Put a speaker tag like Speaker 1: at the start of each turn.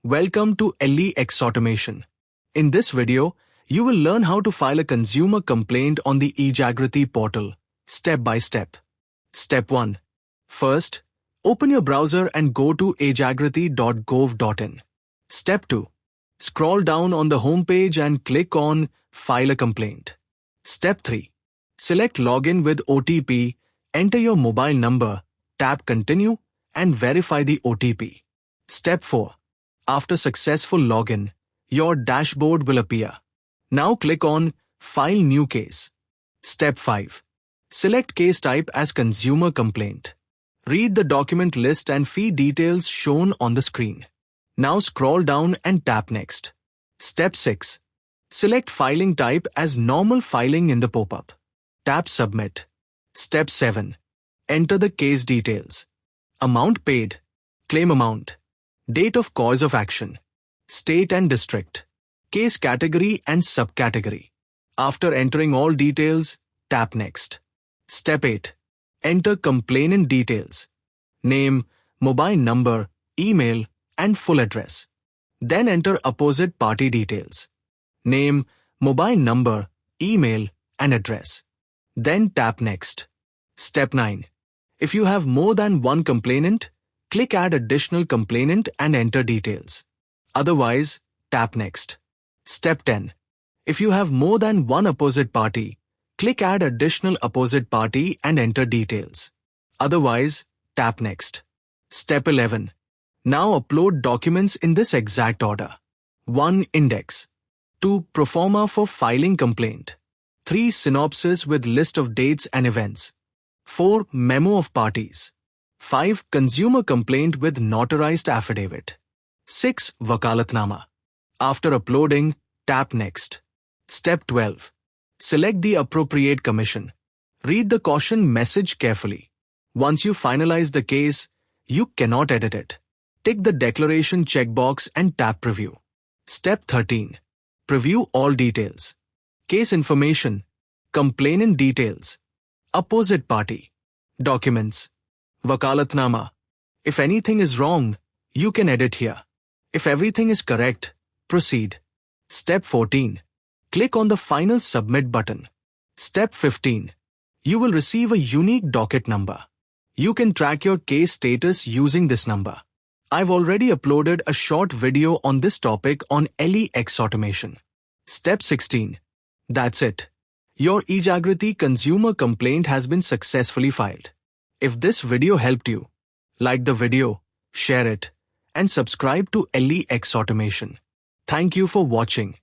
Speaker 1: Welcome to LexAutomation. In this video, you will learn how to file a consumer complaint on the EJagriti portal, step by step. Step 1. First, open your browser and go to ejagriti.gov.in. Step 2. Scroll down on the home page and click on File a Complaint. Step 3. Select Login with OTP, enter your mobile number, tap Continue, and verify the OTP. Step 4. After successful login, your dashboard will appear. Now click on File New Case. Step 5. Select case type as Consumer Complaint. Read the document list and fee details shown on the screen. Now scroll down and tap Next. Step 6. Select filing type as Normal Filing in the pop-up. Tap Submit. Step 7. Enter the case details. Amount paid, claim amount, date of cause of action, state and district, case category and subcategory. After entering all details, tap Next. Step 8. Enter complainant details, name, mobile number, email, and full address. Then enter opposite party details, name, mobile number, email, and address. Then tap Next. Step 9. If you have more than one complainant, click Add Additional Complainant and enter details. Otherwise, tap Next. Step 10. If you have more than one opposite party, click Add Additional Opposite Party and enter details. Otherwise, tap Next. Step 11. Now upload documents in this exact order. 1. Index. 2. Proforma for filing complaint. 3. Synopsis with list of dates and events. 4. Memo of parties. 5. Consumer complaint with notarized affidavit. 6. Wakalatnama. After uploading, tap Next. Step 12. Select the appropriate commission. Read the caution message carefully. Once you finalize the case, you cannot edit it. Tick the declaration checkbox and tap Preview. Step 13. Preview all details. Case information, complainant details, opposite party, documents, Wakalatnama. If anything is wrong, you can edit here. If everything is correct, proceed. Step 14. Click on the final Submit button. Step 15. You will receive a unique docket number. You can track your case status using this number. I've already uploaded a short video on this topic on LexAutomation. Step 16. That's it. Your EJagriti consumer complaint has been successfully filed. If this video helped you, like the video, share it, and subscribe to LexAutomation. Thank you for watching.